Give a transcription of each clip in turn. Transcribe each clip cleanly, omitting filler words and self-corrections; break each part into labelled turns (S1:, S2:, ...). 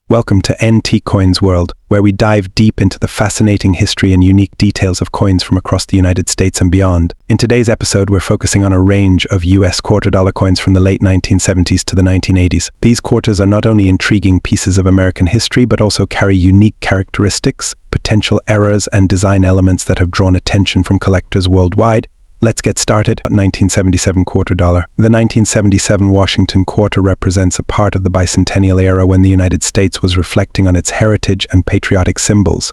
S1: Welcome to NT Coins World, where we dive deep into the fascinating history and unique details of coins from across the United States and beyond. In today's episode, we're focusing on a range of US quarter-dollar coins from the late 1970s to the 1980s. These quarters are not only intriguing pieces of American history, but also carry unique characteristics, potential errors, and design elements that have drawn attention from collectors worldwide. Let's get started. 1977 quarter dollar. The 1977 Washington quarter represents a part of the bicentennial era when the United States was reflecting on its heritage and patriotic symbols.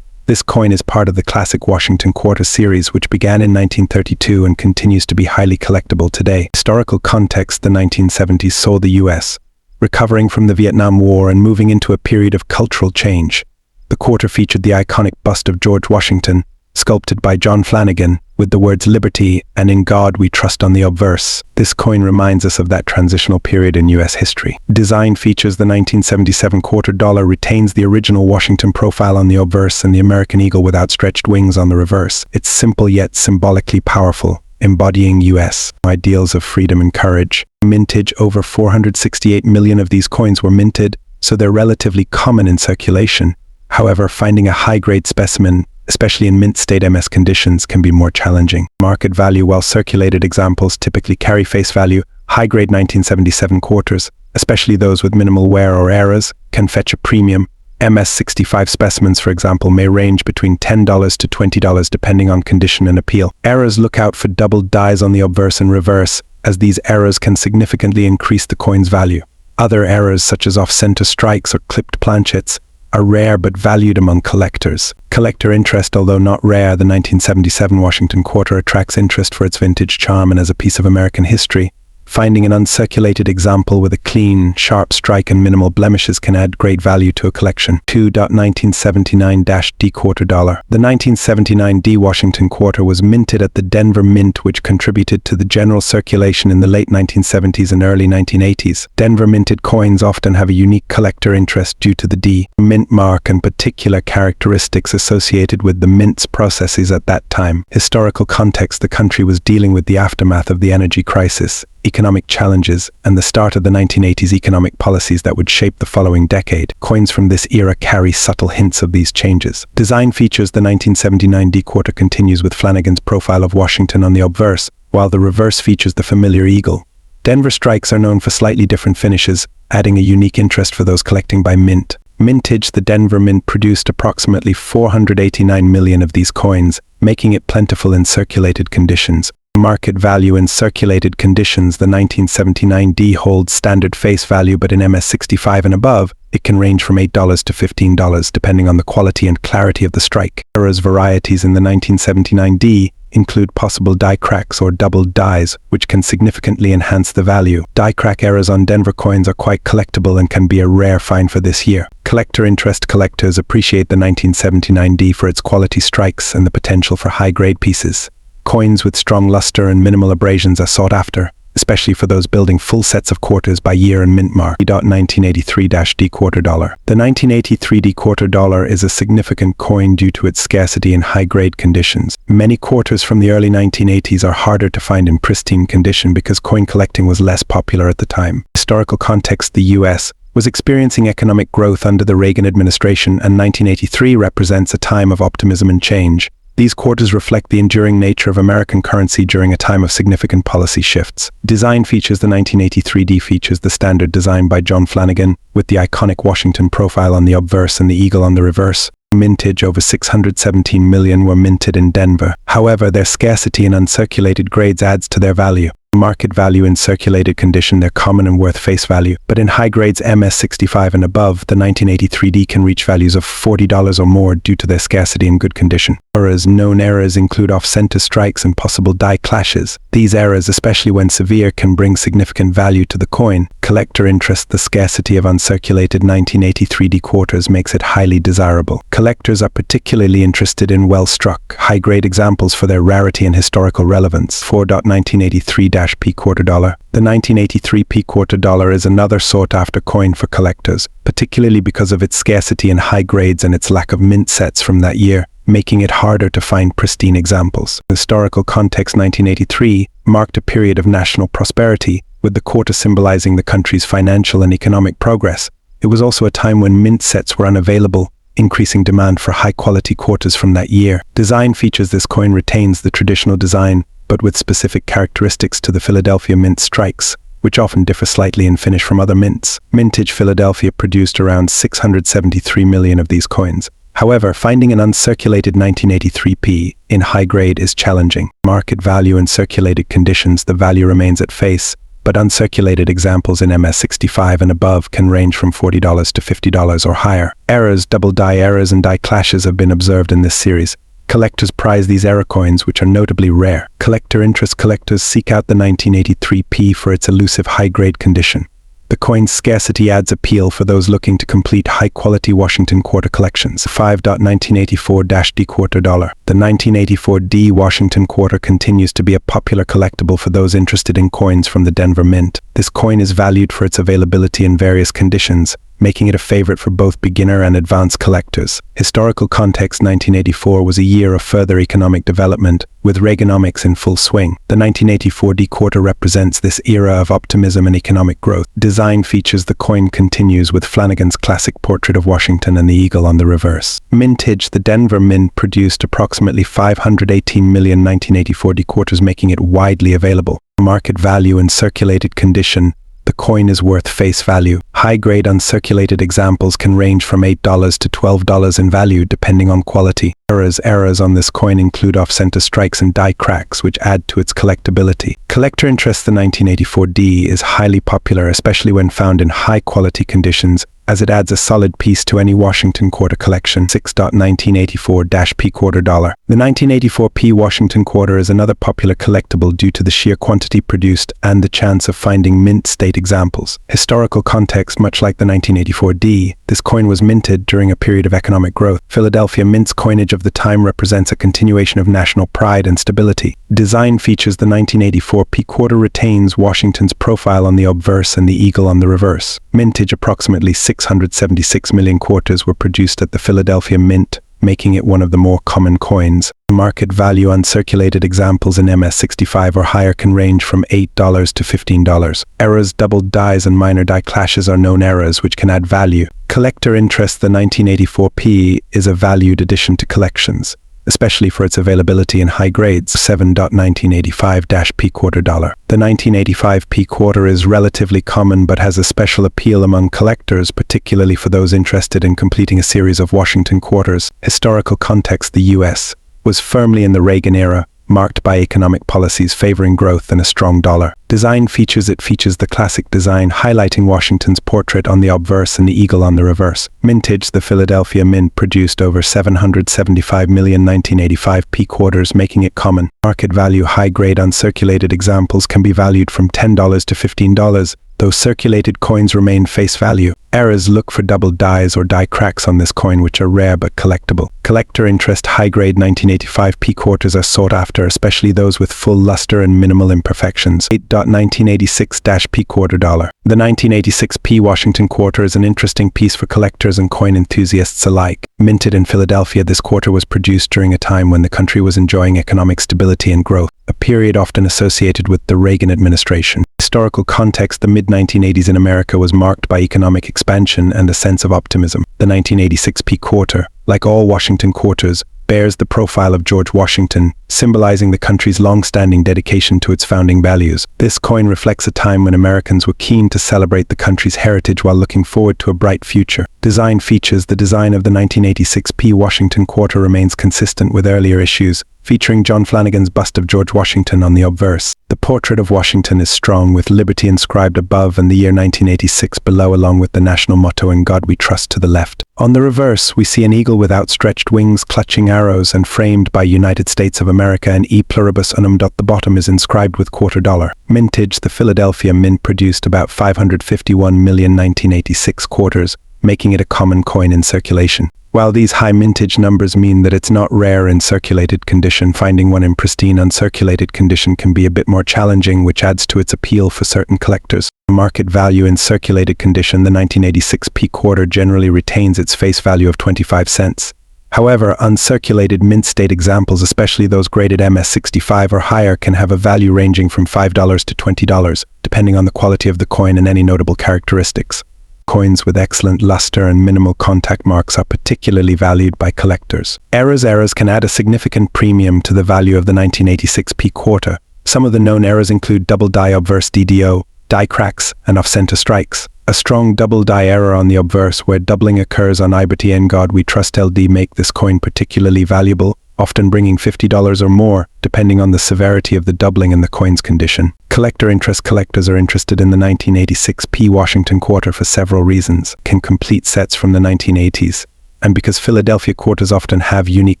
S1: This coin is part of the classic Washington quarter series, which began in 1932 and continues to be highly collectible today. Historical context: the 1970s saw the U.S. recovering from the Vietnam War and moving into a period of cultural change. The quarter featured the iconic bust of George Washington, sculpted by John Flanagan, with the words "Liberty" and "In God We Trust" on the obverse. This coin reminds us of that transitional period in U.S. history. Design features: the 1977 quarter dollar retains the original Washington profile on the obverse and the American eagle with outstretched wings on the reverse. It's simple yet symbolically powerful, embodying U.S. ideals of freedom and courage. Mintage: over 468 million of these coins were minted, so they're relatively common in circulation. However, finding a high-grade specimen, especially in mint state MS conditions, can be more challenging. Market value: while circulated examples typically carry face value, high-grade 1977 quarters, especially those with minimal wear or errors, can fetch a premium. MS-65 specimens, for example, may range between $10 to $20 depending on condition and appeal. Errors: look out for doubled dies on the obverse and reverse, as these errors can significantly increase the coin's value. Other errors, such as off-center strikes or clipped planchets, are rare but valued among collectors. Collector interest: although not rare, the 1977 Washington quarter attracts interest for its vintage charm and as a piece of American history. Finding an uncirculated example with a clean, sharp strike and minimal blemishes can add great value to a collection. 2.1979-D quarter dollar. The 1979 D Washington quarter was minted at the Denver Mint, which contributed to the general circulation in the late 1970s and early 1980s. Denver minted coins often have a unique collector interest due to the D mint mark and particular characteristics associated with the mint's processes at that time. Historical context: the country was dealing with the aftermath of the energy crisis, economic challenges, and the start of the 1980s economic policies that would shape the following decade. Coins from this era carry subtle hints of these changes. Design features: the 1979 D quarter continues with Flanagan's profile of Washington on the obverse, while the reverse features the familiar eagle. Denver strikes are known for slightly different finishes, adding a unique interest for those collecting by mint. Mintage: the Denver Mint produced approximately 489 million of these coins, making it plentiful in circulated conditions. Market value: in circulated conditions, the 1979 D holds standard face value, but in MS-65 and above, it can range from $8 to $15 depending on the quality and clarity of the strike. Errors: varieties in the 1979 D include possible die cracks or doubled dies, which can significantly enhance the value. Die crack errors on Denver coins are quite collectible and can be a rare find for this year. Collector interest: collectors appreciate the 1979 D for its quality strikes and the potential for high-grade pieces. Coins with strong luster and minimal abrasions are sought after, especially for those building full sets of quarters by year and mint mark. 1983-D quarter dollar. The 1983 D quarter dollar is a significant coin due to its scarcity in high-grade conditions. Many quarters from the early 1980s are harder to find in pristine condition because coin collecting was less popular at the time. Historical context: the U.S. was experiencing economic growth under the Reagan administration, and 1983 represents a time of optimism and change. These quarters reflect the enduring nature of American currency during a time of significant policy shifts. Design features: the 1983 D features the standard design by John Flanagan, with the iconic Washington profile on the obverse and the eagle on the reverse. Mintage: over 617 million were minted in Denver. However, their scarcity in uncirculated grades adds to their value. Market value: in circulated condition, they're common and worth face value, but in high grades MS-65 and above, the 1983 D can reach values of $40 or more due to their scarcity and good condition. Errors: known errors include off-center strikes and possible die clashes. These errors, especially when severe, can bring significant value to the coin. Collector interest: the scarcity of uncirculated 1983 D quarters makes it highly desirable. Collectors are particularly interested in well-struck, high-grade examples for their rarity and historical relevance. 4.1983-P quarter dollar. The 1983 P quarter dollar is another sought-after coin for collectors, particularly because of its scarcity in high grades and its lack of mint sets from that year, making it harder to find pristine examples. Historical context: 1983 marked a period of national prosperity, with the quarter symbolizing the country's financial and economic progress. It was also a time when mint sets were unavailable, increasing demand for high-quality quarters from that year. Design features: this coin retains the traditional design, but with specific characteristics to the Philadelphia Mint strikes, which often differ slightly in finish from other mints. Mintage Philadelphia produced around 673 million of these coins. However, finding an uncirculated 1983p in high grade is challenging. Market value in circulated conditions, the value remains at face, but uncirculated examples in MS65 and above can range from $40 to $50 or higher. Errors, double die errors and die clashes have been observed in this series. Collectors prize these error coins, which are notably rare. Collector interest: collectors seek out the 1983p for its elusive high-grade condition. The coin's scarcity adds appeal for those looking to complete high-quality Washington quarter collections. 5.1984-D quarter dollar. The 1984 Washington quarter continues to be a popular collectible for those interested in coins from the Denver Mint. This coin is valued for its availability in various conditions, making it a favorite for both beginner and advanced collectors. Historical context: 1984 was a year of further economic development, with Reaganomics in full swing. The 1984 D quarter represents this era of optimism and economic growth. Design features: the coin continues with Flanagan's classic portrait of Washington and the eagle on the reverse. Mintage: the Denver Mint produced approximately 518 million 1984 D quarters, making it widely available. Market value in circulated condition: the coin is worth face value. High-grade uncirculated examples can range from $8 to $12 in value depending on quality. Errors on this coin include off-center strikes and die cracks, which add to its collectability. Collector interest: the 1984 D is highly popular, especially when found in high-quality conditions, as it adds a solid piece to any Washington quarter collection. 6.1984-P quarter dollar. The 1984p Washington quarter is another popular collectible due to the sheer quantity produced and the chance of finding mint state examples. Historical context: much like the 1984 D, this coin was minted during a period of economic growth. Philadelphia Mint's coinage of the time represents a continuation of national pride and stability. Design features: the 1984p quarter retains Washington's profile on the obverse and the eagle on the reverse. Mintage: approximately 676 million quarters were produced at the Philadelphia Mint, making it one of the more common coins. Market value: uncirculated examples in MS65 or higher can range from $8 to $15. Errors, doubled dies and minor die clashes are known errors which can add value. Collector interest: the 1984p is a valued addition to collections, especially for its availability in high grades. 7.1985-P quarter dollar. The 1985p quarter is relatively common but has a special appeal among collectors, particularly for those interested in completing a series of Washington quarters. Historical context: the U.S. was firmly in the Reagan era, marked by economic policies favoring growth and a strong dollar. Design features: it features the classic design highlighting Washington's portrait on the obverse and the eagle on the reverse. Mintage: the Philadelphia Mint produced over 775 million 1985p quarters, making it common. Market value: high-grade uncirculated examples can be valued from $10 to $15, though circulated coins remain face value. Errors: look for double dies or die cracks on this coin, which are rare but collectible. Collector interest: high-grade 1985p quarters are sought after, especially those with full luster and minimal imperfections. 8.1986-P quarter dollar. The 1986p Washington quarter is an interesting piece for collectors and coin enthusiasts alike. Minted in Philadelphia, this quarter was produced during a time when the country was enjoying economic stability and growth, a period often associated with the Reagan administration. Historical context: the mid-1980s in America was marked by economic expansion and a sense of optimism. The 1986p quarter, like all Washington quarters, bears the profile of George Washington, symbolizing the country's long-standing dedication to its founding values. This coin reflects a time when Americans were keen to celebrate the country's heritage while looking forward to a bright future. Design features: the design of the 1986p Washington quarter remains consistent with earlier issues, featuring John Flanagan's bust of George Washington on the obverse. The portrait of Washington is strong, with liberty inscribed above and the year 1986 below, along with the national motto "In God We Trust" to the left. On the reverse, we see an eagle with outstretched wings clutching arrows and framed by United States of America and E Pluribus Unum. The bottom is inscribed with quarter dollar. Mintage: the Philadelphia Mint produced about 551 million 1986 quarters, making it a common coin in circulation. While these high mintage numbers mean that it's not rare in circulated condition, finding one in pristine uncirculated condition can be a bit more challenging, which adds to its appeal for certain collectors. Market value in circulated condition: the 1986p quarter generally retains its face value of 25 cents. However, uncirculated mint state examples, especially those graded MS65 or higher, can have a value ranging from $5 to $20, depending on the quality of the coin and any notable characteristics. Coins with excellent luster and minimal contact marks are particularly valued by collectors. Errors can add a significant premium to the value of the 1986 P quarter. Some of the known errors include double die obverse DDO, die cracks, and off-center strikes. A strong double die error on the obverse where doubling occurs on Liberty and God We Trust LD make this coin particularly valuable, often bringing $50 or more, depending on the severity of the doubling and the coin's condition. Collectors are interested in the 1986 P Washington quarter for several reasons. Can complete sets from the 1980s, and because Philadelphia quarters often have unique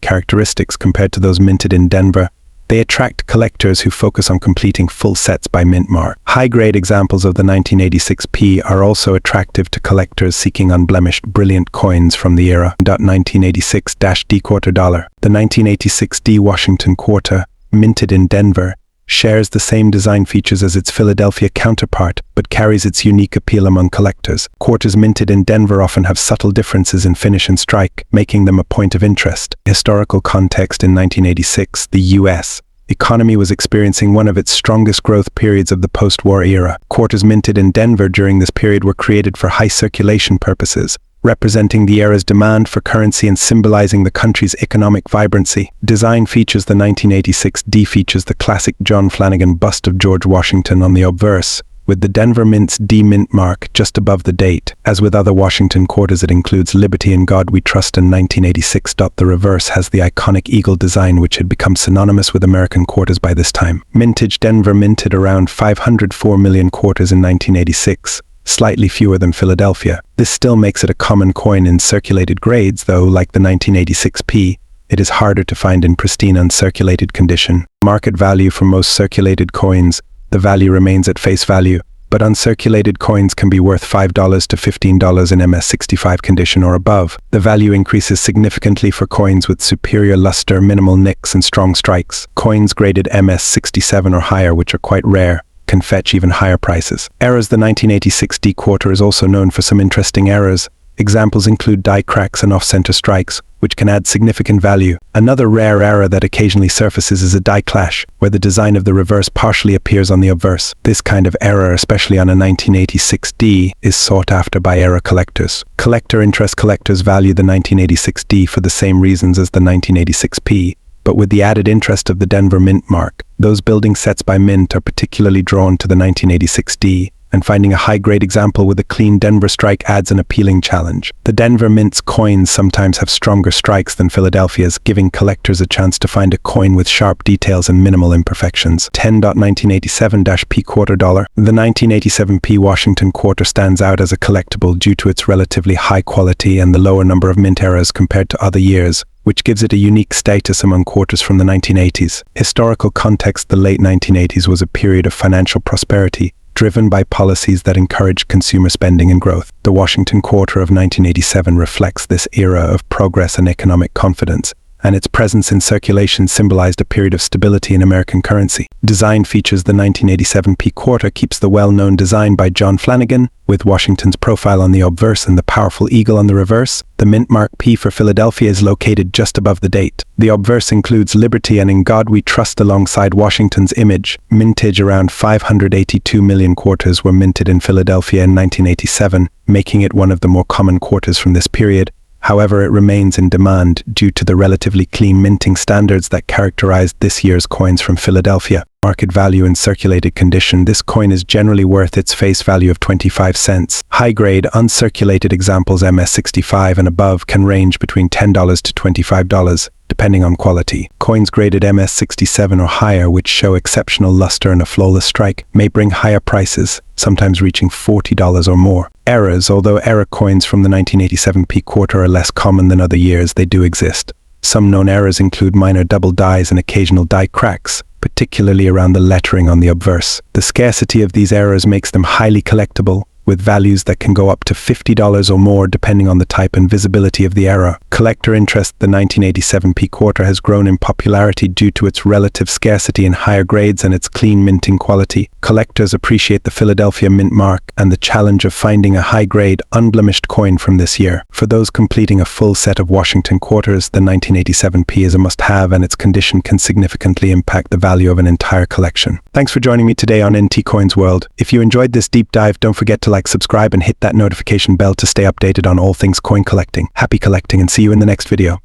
S1: characteristics compared to those minted in Denver, they attract collectors who focus on completing full sets by mint mark. High-grade examples of the 1986 P are also attractive to collectors seeking unblemished, brilliant coins from the era. 1986-D quarter dollar. The 1986 D Washington quarter, minted in Denver, shares the same design features as its Philadelphia counterpart, but carries its unique appeal among collectors. Quarters minted in Denver often have subtle differences in finish and strike, making them a point of interest. Historical context: in 1986, the U.S. economy was experiencing one of its strongest growth periods of the post-war era. Quarters minted in Denver during this period were created for high circulation purposes, representing the era's demand for currency and symbolizing the country's economic vibrancy. Design features: the 1986 D features the classic John Flanagan bust of George Washington on the obverse, with the Denver Mint's D mint mark just above the date. As with other Washington quarters, it includes Liberty and God We Trust in 1986. The reverse has the iconic eagle design, which had become synonymous with American quarters by this time. Mintage: Denver minted around 504 million quarters in 1986. Slightly fewer than Philadelphia. This still makes it a common coin in circulated grades, though, like the 1986 P, it is harder to find in pristine uncirculated condition. Market value for most circulated coins: the value remains at face value, but uncirculated coins can be worth $5 to $15 in MS65 condition or above. The value increases significantly for coins with superior luster, minimal nicks, and strong strikes. Coins graded MS67 or higher, which are quite rare, can fetch even higher prices. Errors: the 1986 D quarter is also known for some interesting errors. Examples include die cracks and off-center strikes, which can add significant value. Another rare error that occasionally surfaces is a die clash, where the design of the reverse partially appears on the obverse. This kind of error, especially on a 1986 D, is sought after by error collectors. Collectors value the 1986 D for the same reasons as the 1986 P, but with the added interest of the Denver Mint mark. Those building sets by Mint are particularly drawn to the 1986 D, and finding a high-grade example with a clean Denver strike adds an appealing challenge. The Denver Mint's coins sometimes have stronger strikes than Philadelphia's, giving collectors a chance to find a coin with sharp details and minimal imperfections. 10.1987-P quarter dollar. The 1987 P Washington quarter stands out as a collectible due to its relatively high quality and the lower number of mint errors compared to other years, which gives it a unique status among quarters from the 1980s. Historical context: the late 1980s was a period of financial prosperity, driven by policies that encouraged consumer spending and growth. The Washington quarter of 1987 reflects this era of progress and economic confidence, and its presence in circulation symbolized a period of stability in American currency. Design features: the 1987 P quarter keeps the well-known design by John Flanagan, with Washington's profile on the obverse and the powerful eagle on the reverse. The mint mark P for Philadelphia is located just above the date. The obverse includes Liberty and In God We Trust alongside Washington's image. Mintage: around 582 million quarters were minted in Philadelphia in 1987, making it one of the more common quarters from this period. However, it remains in demand due to the relatively clean minting standards that characterized this year's coins from Philadelphia. Market value in circulated condition: this coin is generally worth its face value of 25 cents. High-grade, uncirculated examples MS65 and above can range between $10 to $25, depending on quality. Coins graded MS67 or higher, which show exceptional luster and a flawless strike, may bring higher prices, sometimes reaching $40 or more. Errors: although error coins from the 1987 P quarter are less common than other years, they do exist. Some known errors include minor double dies and occasional die cracks, particularly around the lettering on the obverse. The scarcity of these errors makes them highly collectible, with values that can go up to $50 or more depending on the type and visibility of the error. Collector interest: the 1987 P quarter has grown in popularity due to its relative scarcity in higher grades and its clean minting quality. Collectors appreciate the Philadelphia mint mark and the challenge of finding a high-grade, unblemished coin from this year. For those completing a full set of Washington quarters, the 1987 P is a must-have, and its condition can significantly impact the value of an entire collection. Thanks for joining me today on NT Coins World. If you enjoyed this deep dive, don't forget to like like, subscribe, and hit that notification bell to stay updated on all things coin collecting. Happy collecting, and see you in the next video.